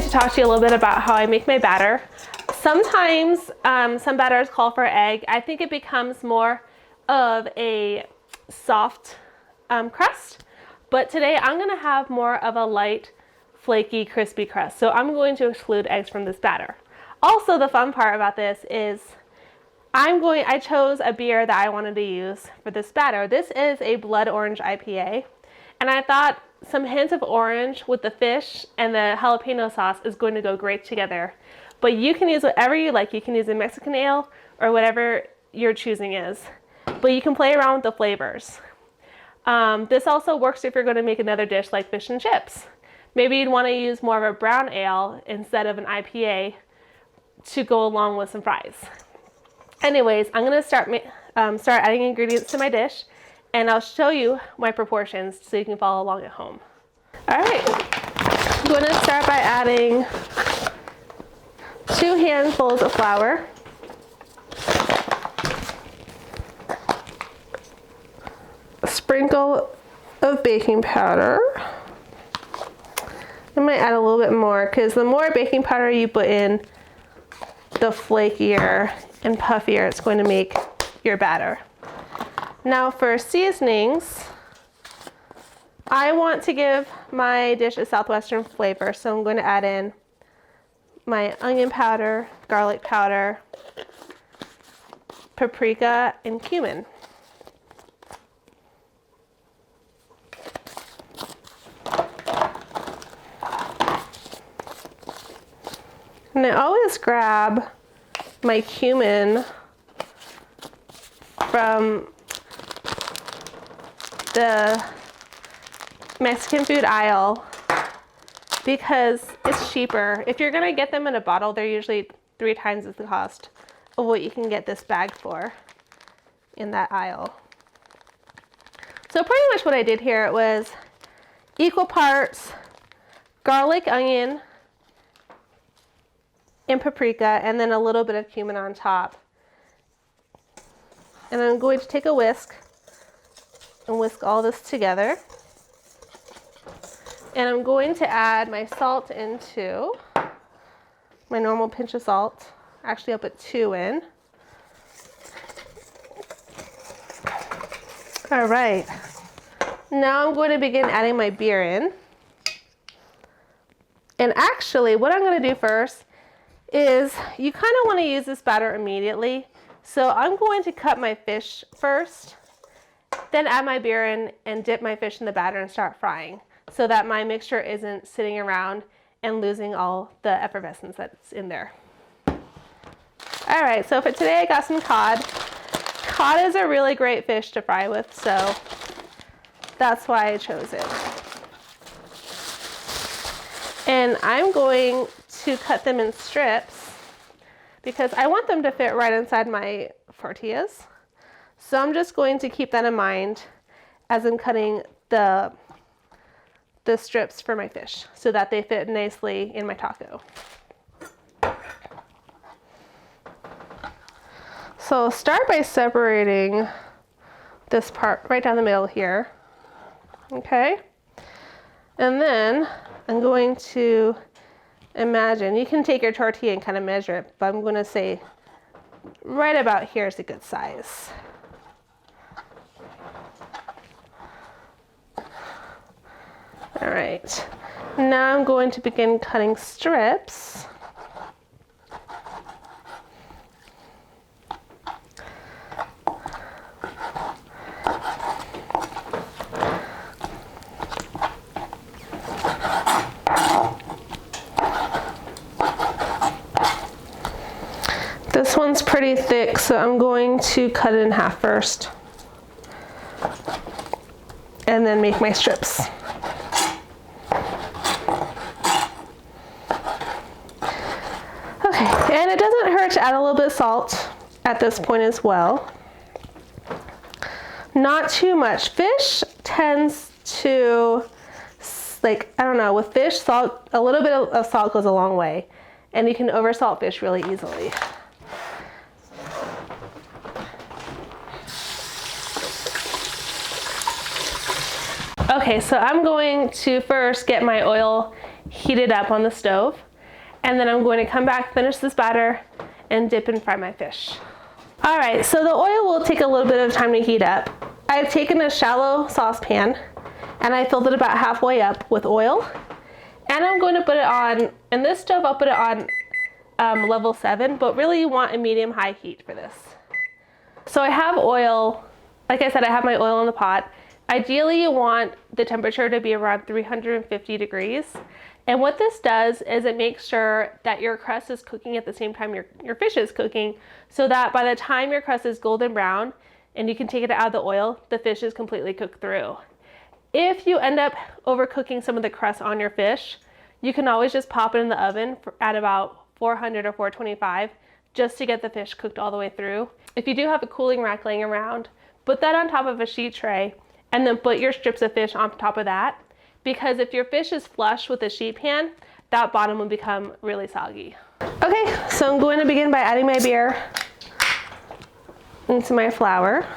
to talk to you a little bit about how I make my batter. Sometimes some batters call for egg. I think it becomes more of a soft crust, but today I'm going to have more of a light, flaky, crispy crust. So I'm going to exclude eggs from this batter. Also, the fun part about this is I chose a beer that I wanted to use for this batter. This is a blood orange IPA, and I thought some hints of orange with the fish and the jalapeno sauce is going to go great together. But you can use whatever you like. You can use a Mexican ale or whatever your choosing is. But you can play around with the flavors. This also works if you're going to make another dish like fish and chips. Maybe you'd want to use more of a brown ale instead of an IPA to go along with some fries. Anyways, I'm going to start adding ingredients to my dish, and I'll show you my proportions so you can follow along at home. All right, I'm going to start by adding 2 handfuls of flour, a sprinkle of baking powder. I might add a little bit more because the more baking powder you put in, the flakier and puffier it's going to make your batter. Now for seasonings, I want to give my dish a southwestern flavor, so I'm going to add in my onion powder, garlic powder, paprika, and cumin. And I always grab my cumin from the Mexican food aisle because it's cheaper. If you're gonna get them in a bottle, they're usually 3 times the cost of what you can get this bag for in that aisle. So pretty much what I did here was equal parts garlic, onion, and paprika, and then a little bit of cumin on top. And I'm going to take a whisk and whisk all this together. And I'm going to add my salt into my normal pinch of salt. Actually, I'll put 2 in. All right. Now I'm going to begin adding my beer in. And actually, what I'm going to do first is you kind of want to use this batter immediately. So I'm going to cut my fish first, then add my beer in and dip my fish in the batter and start frying so that my mixture isn't sitting around and losing all the effervescence that's in there. All right, so for today I got some cod. Cod is a really great fish to fry with, so that's why I chose it. And I'm going to cut them in strips because I want them to fit right inside my tortillas. So I'm just going to keep that in mind as I'm cutting the strips for my fish so that they fit nicely in my taco. So I'll start by separating this part right down the middle here. Okay? And then I'm going to imagine, you can take your tortilla and kind of measure it, but I'm going to say right about here is a good size. All right, now I'm going to begin cutting strips. This one's pretty thick, so I'm going to cut it in half first and then make my strips. Okay, and it doesn't hurt to add a little bit of salt at this point as well. Not too much. Fish tends to, like, I don't know, with fish, salt, a little bit of salt goes a long way, and you can oversalt fish really easily. Okay, so I'm going to first get my oil heated up on the stove. And then I'm going to come back, finish this batter, and dip and fry my fish. All right, so the oil will take a little bit of time to heat up. I've taken a shallow saucepan and I filled it about halfway up with oil. And I'm going to put it on, in this stove I'll put it on level 7, but really you want a medium-high heat for this. So I have oil, like I said, I have my oil in the pot. Ideally you want the temperature to be around 350 degrees. And what this does is it makes sure that your crust is cooking at the same time your fish is cooking, so that by the time your crust is golden brown and you can take it out of the oil, the fish is completely cooked through. If you end up overcooking some of the crust on your fish, you can always just pop it in the oven at about 400 or 425 just to get the fish cooked all the way through. If you do have a cooling rack laying around, put that on top of a sheet tray and then put your strips of fish on top of that. Because if your fish is flush with a sheet pan, that bottom will become really soggy. Okay, so I'm going to begin by adding my beer into my flour.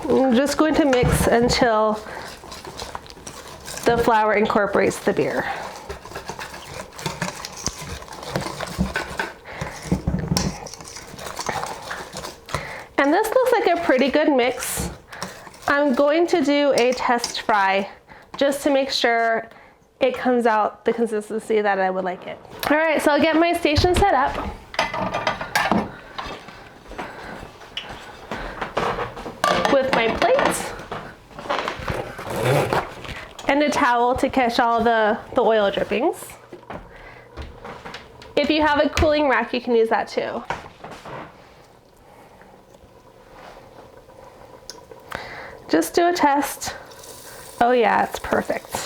I'm just going to mix until the flour incorporates the beer. And this looks like a pretty good mix. I'm going to do a test fry just to make sure it comes out the consistency that I would like it. All right, so I'll get my station set up. With my plate and a towel to catch all the oil drippings. If you have a cooling rack, you can use that too. Just do a test. Oh yeah, it's perfect.